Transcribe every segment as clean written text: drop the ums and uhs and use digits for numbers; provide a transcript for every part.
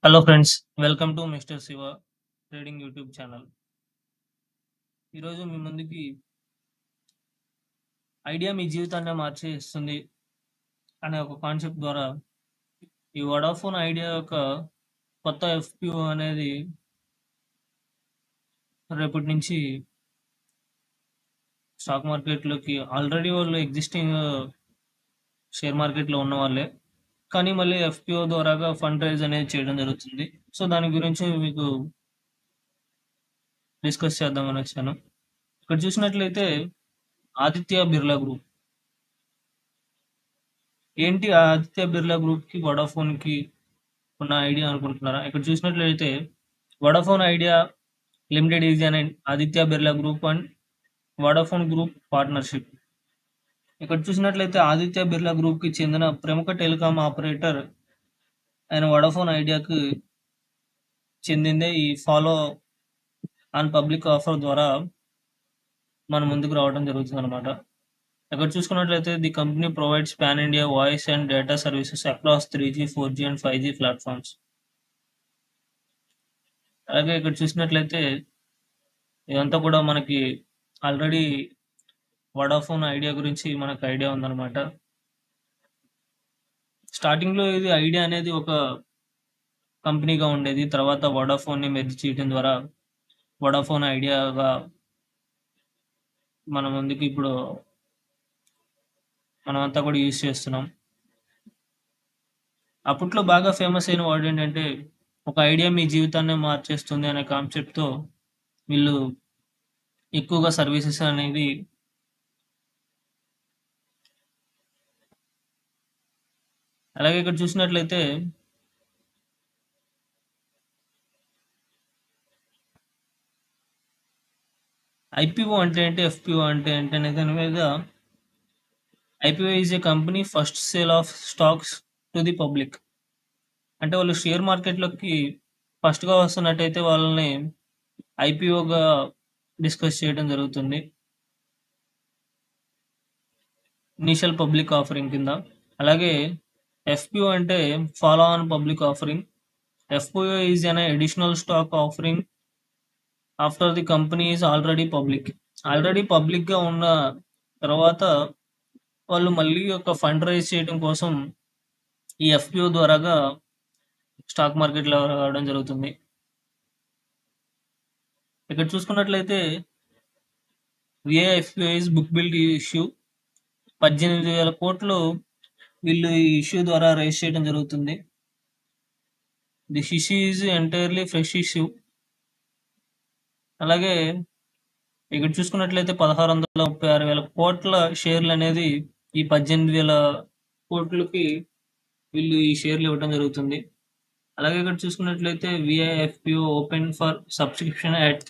Hello friends, welcome to mister Shiva trading YouTube channel. ఈరోజు మీ ముందుకి idea మీ జీవితాన్ని మార్చేస్తుంది అనే ఒక కాన్సెప్ట్ ద్వారా ఈ వడాఫోన్ ఐడియా యొక్క కొత్త ఎఫ్పిఓ అనేది రేపటి నుంచి స్టాక్ మార్కెట్లోకి ఆల్రెడీ వాళ్ళు ఎగ్జిస్టింగ్ షేర్ మార్కెట్లో ఉన్న వాళ్ళే, కానీ మళ్ళీ ఎఫ్పిఓ ద్వారాగా ఫండ్ రైజ్ అనేది చేయడం జరుగుతుంది. సో దాని గురించి మీకు డిస్కస్ చేద్దామని వచ్చాను. ఇక్కడ చూసినట్లయితే ఆదిత్య బిర్లా గ్రూప్ ఏంటి? ఆదిత్య బిర్లా గ్రూప్ కి వడాఫోన్ కి ఉన్న ఐడియా అనుకుంటున్నారా? ఇక్కడ చూసినట్లయితే Vodafone idea limited is an Aditya Birla group and Vodafone group partnership. ఇక్కడ చూసినట్లయితే ఆదిత్య బిర్లా గ్రూప్ కి చెందిన ప్రముఖ టెలికాం ఆపరేటర్ అయిన వడాఫోన్ ఐడియాకి చెందిందే ఈ ఫాలో ఆన్ పబ్లిక్ ఆఫర్ ద్వారా మన ముందుకు రావడం జరుగుతుంది అనమాట. ఇక్కడ చూసుకున్నట్లయితే the company provides pan India voice and data services across 3G, 4G and 5G platforms. అలాగే ఇక్కడ చూసినట్లయితే ఇదంతా కూడా మనకి ఆల్రెడీ వడాఫోన్ ఐడియా గురించి మనకు ఐడియా ఉందన్నమాట. స్టార్టింగ్ లో ఇది ఐడియా అనేది ఒక కంపెనీగా ఉండేది. తర్వాత వడాఫోన్ ని మెర్జ్ చేయడం ద్వారా వడాఫోన్ ఐడియాగా మన ముందుకు ఇప్పుడు మనమంతా కూడా యూజ్ చేస్తున్నాం. అప్పట్లో బాగా ఫేమస్ అయిన వర్డ్ ఏంటంటే ఒక ఐడియా మీ జీవితాన్ని మార్చేస్తుంది అనే కాన్సెప్ట్ తో వీళ్ళు ఎక్కువగా సర్వీసెస్ అనేది అలాగే ఇక్కడ చూసినట్లయితే ఐపీఓ అంటే ఏంటి, ఎఫ్పిఓ అంటే ఏంటి అనే దాని మీద IPO is a company first sale of stocks to the public. అంటే వాళ్ళు షేర్ మార్కెట్లోకి ఫస్ట్గా వస్తున్నట్టయితే వాళ్ళని ఐపీఓగా డిస్కస్ చేయడం జరుగుతుంది, ఇనిషియల్ పబ్లిక్ ఆఫరింగ్ కింద. అలాగే ఎఫ్పిఓ అంటే follow on public offering. FPO is an additional stock offering after the company is already public. Already పబ్లిక్గా ఉన్న తర్వాత వాళ్ళు మళ్ళీ ఒక ఫండ్ రైజ్ చేయడం కోసం ఈ ఎఫ్పిఓ ద్వారాగా స్టాక్ మార్కెట్లో రావడం జరుగుతుంది. ఇక్కడ చూసుకున్నట్లయితే విఐఎఫ్పిఓ ఈజ్ బుక్ బిల్డ్ ఇష్యూ. 18,000 కోట్లు వీళ్ళు ఈ ఇష్యూ ద్వారా రైజ్ చేయడం జరుగుతుంది. This issue is entirely fresh issue. అలాగే ఇక్కడ చూసుకున్నట్లయితే 1,636,000 కోట్ల షేర్లు అనేది ఈ 18,000 కోట్లకి వీళ్ళు ఈ షేర్లు ఇవ్వడం జరుగుతుంది. అలాగే ఇక్కడ చూసుకున్నట్లయితే Vi FPO open for subscription at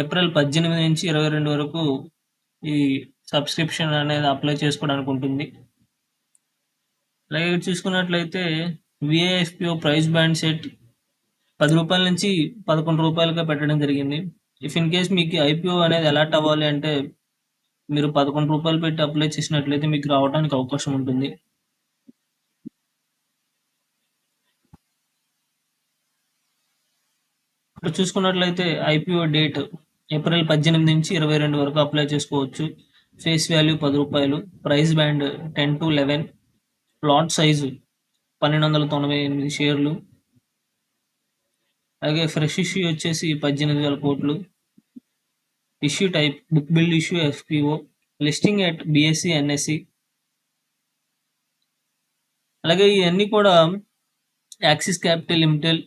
April 18 నుంచి 22 వరకు ఈ సబ్స్క్రిప్షన్ అనేది అప్లై చేసుకోవడానికి ఉంటుంది. అలాగే ఇక్కడ చూసుకున్నట్లయితే విఐఎఫ్పిఓ ప్రైస్ బ్యాండ్ సెట్ 10 రూపాయల నుంచి 11 రూపాయలుగా పెట్టడం జరిగింది. ఇఫ్ ఇన్ కేస్ మీకు ఐపీఓ అనేది అలాట్ అవ్వాలి అంటే మీరు 11 రూపాయలు పెట్టి అప్లై చేసినట్లయితే మీకు రావడానికి అవకాశం ఉంటుంది. ఇక్కడ చూసుకున్నట్లయితే ఐపీఓ డేట్ ఏప్రిల్ 18 నుంచి 22 వరకు అప్లై చేసుకోవచ్చు. ఫేస్ వాల్యూ 10 రూపాయలు, price band 10 to 11, lot size 1298 షేర్లు. అలాగే ఫ్రెష్ ఇష్యూ వచ్చేసి 18,000 కోట్లు. Issue type book build issue FPO. Listing at BSE NSE. అలాగే ఇవన్నీ కూడా Axis Capital Limited,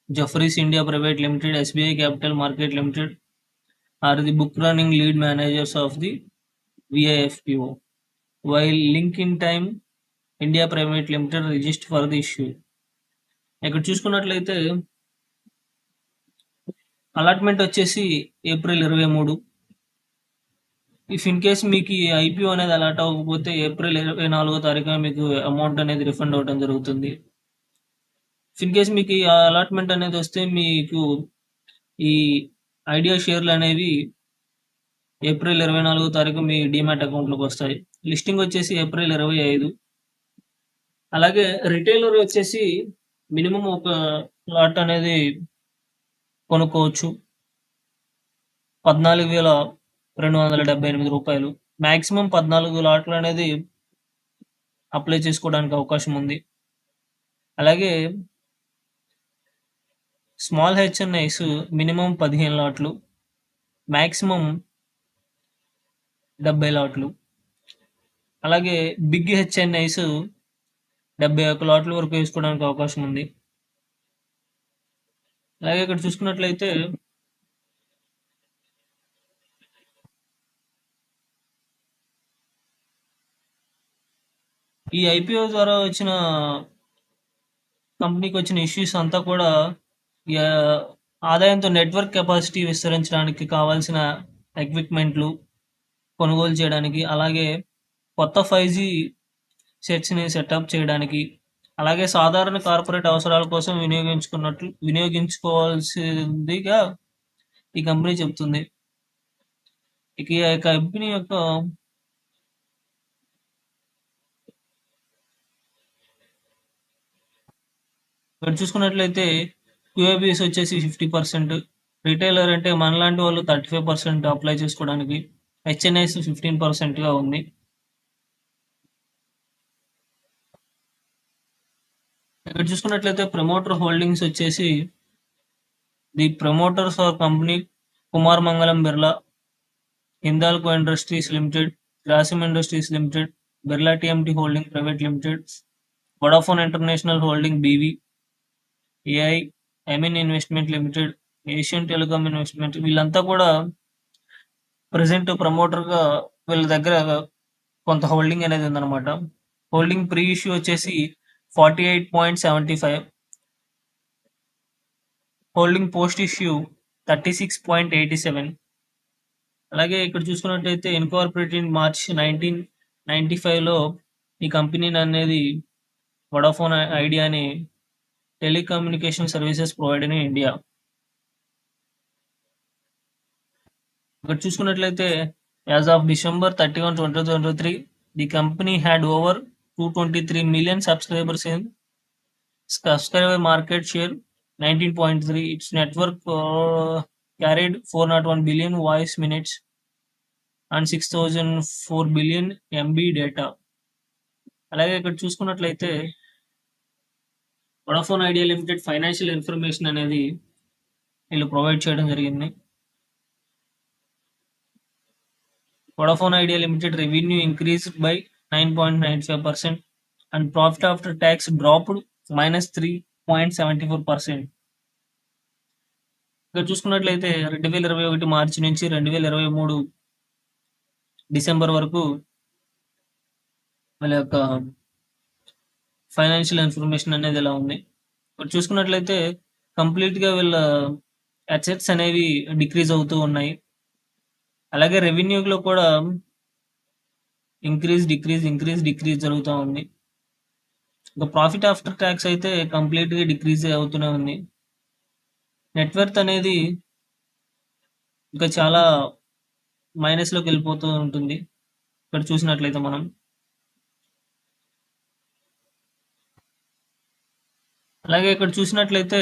Jefferies India Private Limited, SBI Capital Market Limited are the book running lead managers of the Vi FPO, while Link Intime India Private Limited register for the issue. ఇక్కడ చూసుకున్నట్లయితే allotment వచ్చేసి April 23. If in case మీకు ఈ IPO అనేది allot అవ్వకపోతే April 24వ తారీఖున మీకు amount అనేది రిఫండ్ అవ్వడం జరుగుతుంది. ఇఫ్ ఇన్ కేస్ మీకు ఈ అలాట్మెంట్ అనేది వస్తే మీకు ఈ ఐడియా షేర్లు అనేవి ఏప్రిల్ 24వ తారీఖు మీ డిమాట్ అకౌంట్లోకి వస్తాయి. లిస్టింగ్ వచ్చేసి ఏప్రిల్ 25. అలాగే రిటైలర్ వచ్చేసి మినిమం ఒక లాట్ అనేది కొనుక్కోవచ్చు. 14,278 రూపాయలు. మాక్సిమం 14 లాట్లు అనేది అప్లై చేసుకోవడానికి అవకాశం ఉంది. అలాగే స్మాల్ హెచ్ఎన్ఐస్ మినిమం 15 లాట్లు, మాక్సిమం 70 లాట్లు. అలాగే బిగ్ హెచ్ఎన్ఐస్ 71 లాట్ల వరకు వేసుకోవడానికి అవకాశం ఉంది. అలాగే ఇక్కడ చూసుకున్నట్లయితే ఈ ఐపీఓ ద్వారా వచ్చిన కంపెనీకి వచ్చిన ఇష్యూస్ అంతా కూడా ఆదాయంతో నెట్వర్క్ కెపాసిటీ విస్తరించడానికి కావాల్సిన ఎక్విప్మెంట్లు కొనుగోలు చేయడానికి, అలాగే కొత్త 5G సెట్స్ని సెటప్ చేయడానికి, అలాగే సాధారణ కార్పొరేట్ అవసరాల కోసం వినియోగించుకోవాల్సిందిగా ఈ కంపెనీ చెబుతుంది. ఇక ఈ కంపెనీ యొక్క ఇక్కడ చూసుకున్నట్లయితే క్యూఐబిఎస్ వచ్చేసి 50%, రిటైలర్ అంటే మనలాంటి వాళ్ళు 35% అప్లై చేసుకోవడానికి, హెచ్ఎన్ఐస్ 15%గా ఉంది. ఇక్కడ చూసుకున్నట్లయితే ప్రమోటర్ హోల్డింగ్స్ వచ్చేసి the promoters are company Kumar Mangalam Birla, Hindalco Industries Limited, Grasim Industries Limited, Birla TMT holding private limited, Vodafone International Holding BV, Al Amin investment limited, Asian Telecom investment, వీళ్ళంతా కూడా ప్రజెంట్ ప్రమోటర్గా వీళ్ళ దగ్గర కొంత హోల్డింగ్ అనేది ఉందన్నమాట. హోల్డింగ్ ప్రీ ఇష్యూ వచ్చేసి 48.75, హోల్డింగ్ పోస్ట్ ఇష్యూ 36.87. అలాగే ఇక్కడ చూసుకున్నట్లయితే ఇన్కార్పొరేటెడ్ మార్చ్ 1995లో ఈ కంపెనీని అనేది వొడాఫోన్ ఐడియా అని telecommunication services provider in India. ఇక్కడ చూసుకున్నట్లయితే as of December 31, 2023 the company had over 223 million subscribers in subscriber market share 19.3. Its network carried 401 billion voice minutes and 6,004 billion MB data. అలాగే ఇక్కడ చూసుకున్నట్లయితే Vodafone idea limited financial information అనేది వీళ్ళు provide చేయడం జరిగింది. Vodafone idea limited revenue increased by 9.95% and profit after tax dropped -3.74%. ఇక్కడ చూసుకున్నట్లయితే 2021 మార్చి నుంచి 2023 డిసెంబర్ వరకు వాళ్ళ యొక్క ఫైనాన్షియల్ ఇన్ఫర్మేషన్ అనేది ఎలా ఉంది. ఇక్కడ చూసుకున్నట్లయితే కంప్లీట్గా వీళ్ళ అసెట్స్ అనేవి డిక్రీజ్ అవుతూ ఉన్నాయి. అలాగే రెవెన్యూలో కూడా ఇంక్రీజ్ డిక్రీజ్ జరుగుతూ ఉంది. ఇంకా ప్రాఫిట్ ఆఫ్టర్ ట్యాక్స్ అయితే కంప్లీట్గా డిక్రీజ్ అవుతూనే ఉంది. నెట్వర్త్ అనేది ఇంకా చాలా మైనస్లోకి వెళ్ళిపోతూ ఉంటుంది. ఇక్కడ చూసినట్లయితే మనం అలాగే ఇక్కడ చూసినట్లయితే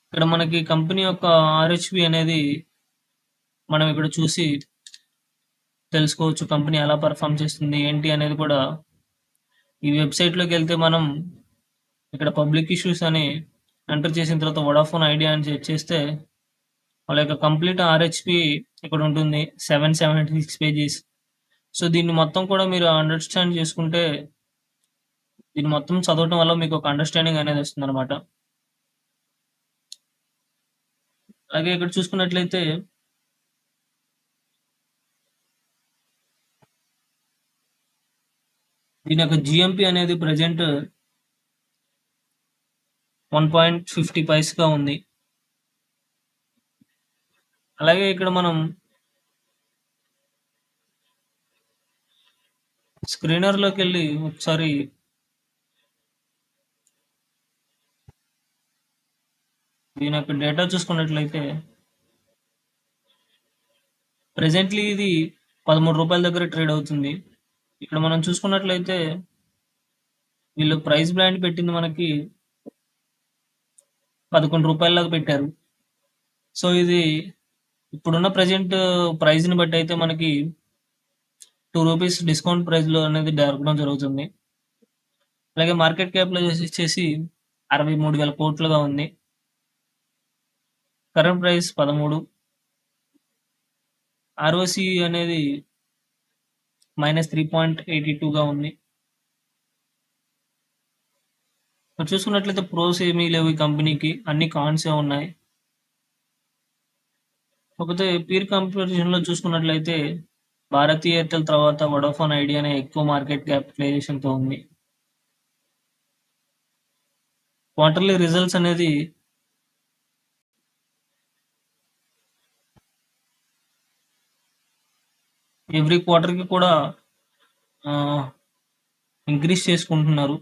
ఇక్కడ మనకి కంపెనీ యొక్క ఆర్హెచ్పి అనేది మనం ఇక్కడ చూసి తెలుసుకోవచ్చు. కంపెనీ ఎలా పర్ఫామ్ చేస్తుంది ఏంటి అనేది కూడా ఈ వెబ్సైట్లోకి వెళ్తే మనం ఇక్కడ పబ్లిక్ ఇష్యూస్ అని ఎంటర్ చేసిన తర్వాత వొడాఫోన్ ఐడియా అని చేస్తే వాళ్ళ యొక్క కంప్లీట్ ఆర్హెచ్పి ఇక్కడ ఉంటుంది, 776 పేజెస్. సో దీన్ని మొత్తం కూడా మీరు అండర్స్టాండ్ చేసుకుంటే, దీన్ని మొత్తం చదవటం వల్ల మీకు ఒక అండర్స్టాండింగ్ అనేది వస్తుంది అనమాట. అలాగే ఇక్కడ చూసుకున్నట్లయితే దీని యొక్క జిఎంపి అనేది ప్రజెంట్ 1.50 పైస్గా ఉంది. అలాగే ఇక్కడ మనం స్క్రీనర్లోకి వెళ్ళి ఒకసారి దీని యొక్క డేటా చూసుకున్నట్లయితే ప్రెజెంట్లీ ఇది 13 రూపాయల దగ్గర ట్రేడ్ అవుతుంది. ఇక్కడ మనం చూసుకున్నట్లయితే వీళ్ళు ప్రైస్ బ్రాండ్ పెట్టింది మనకి ₹11 పెట్టారు. సో ఇది ఇప్పుడున్న ప్రెజెంట్ ప్రైస్ని బట్టి అయితే మనకి ₹2 డిస్కౌంట్ ప్రైస్లో అనేది దొరకడం జరుగుతుంది. అలాగే మార్కెట్ క్యాపిటలైజేషన్ వచ్చేసి 63,000 కోట్లుగా ఉంది. Current price 13. ROC అనేది -3.82గా ఉంది. ఇక్కడ చూసుకున్నట్లయితే ప్రోస్ ఏమీ లేవు ఈ కంపెనీకి, అన్ని కాన్సే ఉన్నాయి. కాకపోతే పీర్ కంపారిజన్లో చూసుకున్నట్లయితే భారతీ ఎయిర్టెల్ తర్వాత వొడాఫోన్ ఐడియానే ఎక్కువ మార్కెట్ క్యాపిటలైజేషన్తో ఉంది. క్వార్టర్లీ రిజల్ట్స్ అనేది ఎవ్రీ క్వార్టర్కి కూడా ఇంక్రీజ్ చేసుకుంటున్నారు.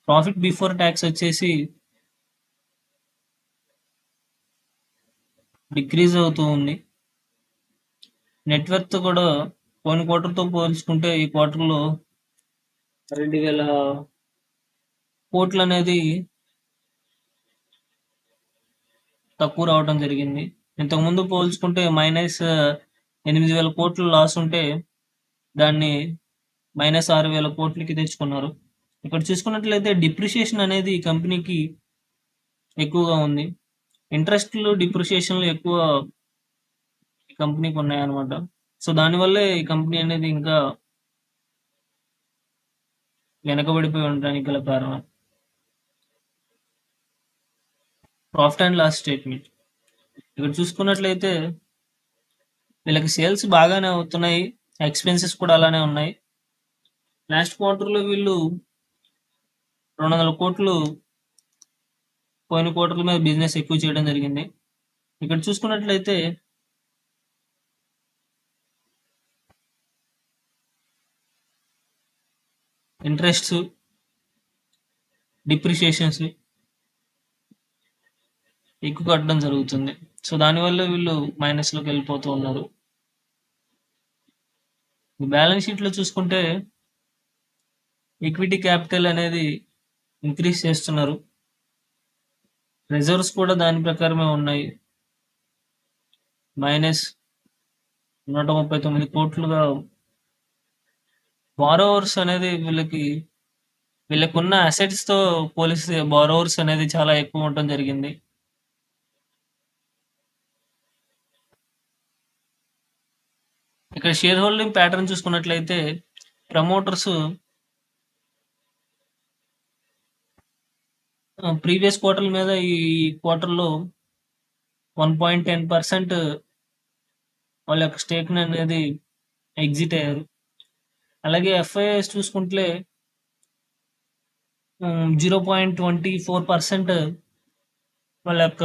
ప్రాఫిట్ బిఫోర్ ట్యాక్స్ వచ్చేసి డిక్రీజ్ అవుతూ ఉంది. నెట్వర్త్ కూడా పోయిన క్వార్టర్తో పోల్చుకుంటే ఈ క్వార్టర్లో 2,000 కోట్లు అనేది తక్కువ రావడం జరిగింది. ఇంతకుముందు పోల్చుకుంటే -8,000 కోట్లు లాస్ ఉంటే దాన్ని -6,000 కోట్లకి తెచ్చుకున్నారు. ఇక్కడ చూసుకున్నట్లయితే డిప్రిషియేషన్ అనేది ఈ కంపెనీకి ఎక్కువగా ఉంది. ఇంట్రెస్ట్లు డిప్రిషియేషన్లు ఎక్కువ ఈ కంపెనీకి ఉన్నాయన్నమాట. సో దానివల్లే ఈ కంపెనీ అనేది ఇంకా వెనకబడిపోయి ఉండడానికి గల కారణం. ప్రాఫిట్ అండ్ లాస్ స్టేట్మెంట్ ఇక్కడ చూసుకున్నట్లయితే వీళ్ళకి సేల్స్ బాగానే అవుతున్నాయి, ఎక్స్పెన్సెస్ కూడా అలానే ఉన్నాయి. లాస్ట్ క్వార్టర్లో వీళ్ళు 200 కోట్లు పోయిన క్వార్టర్ల మీద బిజినెస్ ఎక్కువ చేయడం జరిగింది. ఇక్కడ చూసుకున్నట్లయితే ఇంట్రెస్ట్స్, డిప్రిషియేషన్స్ ఎక్కువ కట్టడం జరుగుతుంది. సో దానివల్ల వీళ్ళు మైనస్లోకి వెళ్ళిపోతూ ఉన్నారు. బ్యాలెన్స్ షీట్లో చూసుకుంటే ఈక్విటీ క్యాపిటల్ అనేది ఇంక్రీజ్ చేస్తున్నారు. రిజర్వ్స్ కూడా దాని ప్రకారమే ఉన్నాయి. -139 కోట్లుగా. బారోవర్స్ అనేది వీళ్ళకున్న అసెట్స్తో పోలిస్తే బారోవర్స్ అనేది చాలా ఎక్కువ ఉండటం జరిగింది. ఇక్కడ షేర్ హోల్డింగ్ ప్యాటర్న్ చూసుకున్నట్లయితే ప్రమోటర్స్ ప్రీవియస్ క్వార్టర్ల మీద ఈ క్వార్టర్లో 1.10% వాళ్ళ యొక్క స్టేక్ అనేది ఎగ్జిట్ అయ్యారు. అలాగే FIIs చూసుకుంటే 0.24% వాళ్ళ యొక్క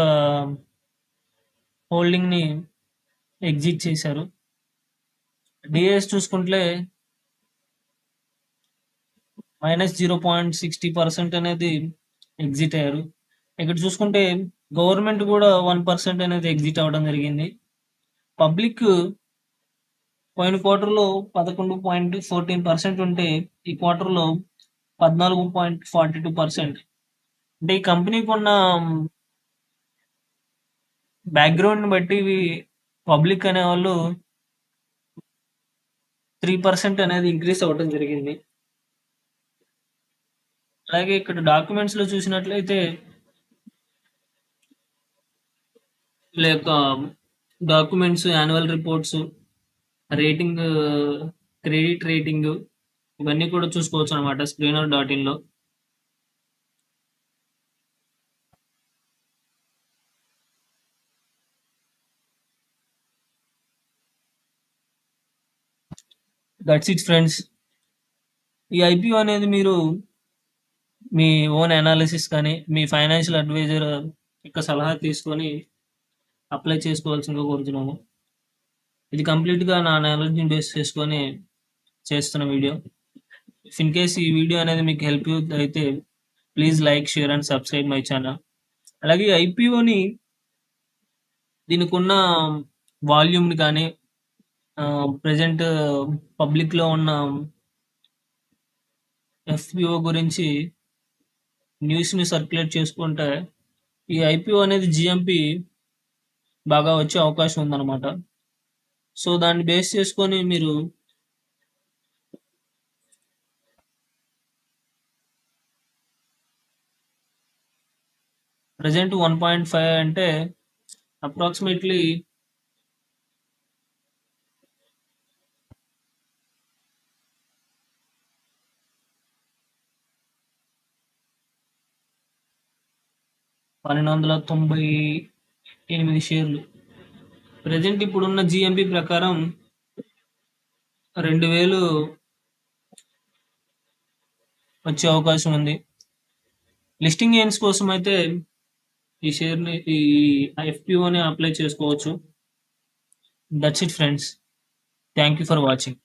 హోల్డింగ్ని ఎగ్జిట్ చేశారు. DIs చూసుకుంటే -0.60% అనేది ఎగ్జిట్ అయ్యారు. ఇక్కడ చూసుకుంటే గవర్నమెంట్ కూడా 1% అనేది ఎగ్జిట్ అవ్వడం జరిగింది. పబ్లిక్ పోయిన క్వార్టర్లో 11.14% ఉంటే ఈ క్వార్టర్లో 14.42%. అంటే ఈ కంపెనీకి ఉన్న బ్యాక్గ్రౌండ్ని బట్టి పబ్లిక్ అనేవాళ్ళు 3% అనేది ఇంక్రీజ్ అవ్వడం జరిగింది. అలాగే ఇక్కడ డాక్యుమెంట్స్లో చూసినట్లయితే వీళ్ళ యొక్క documents, annual reports, rating, credit rating ఇవన్నీ కూడా చూసుకోవచ్చు అనమాట screener.in లో. That's it friends. ఈ IPO అనేది మీరు మీ ఓన్ అనాలిసిస్ కానీ మీ ఫైనాన్షియల్ అడ్వైజర్ యొక్క సలహా తీసుకొని అప్లై చేసుకోవాల్సిందిగా కోరుతున్నాము. ఇది కంప్లీట్గా నా నాలెడ్జ్ని బేస్ చేసుకొని చేస్తున్న వీడియో. ఇఫ్ ఇన్ కేస్ ఈ వీడియో అనేది మీకు హెల్ప్ అయితే please like, share and subscribe my channel. అలాగే IPOని దీనికి ఉన్న వాల్యూమ్ని కానీ ప్రజెంట్ పబ్లిక్లో ఉన్న ఎఫ్పిఓ గురించి న్యూస్ని సర్క్యులేట్ చేసుకుంటే ఈ ఐపీఓ అనేది జిఎంపి బాగా వచ్చే అవకాశం ఉందన్నమాట. సో దాన్ని బేస్ చేసుకొని మీరు ప్రజెంట్ 1.5 అంటే అప్రాక్సిమేట్లీ $1298 షేర్లు. ప్రజెంట్ ఇప్పుడున్న జిఎంపి ప్రకారం 2000 వచ్చే అవకాశం ఉంది. లిస్టింగ్ ఎయిమ్స్ కోసం అయితే ఈ షేర్ని ఈ ఎఫ్పిఓని అప్లై చేసుకోవచ్చు. That's it friends. Thank you for watching.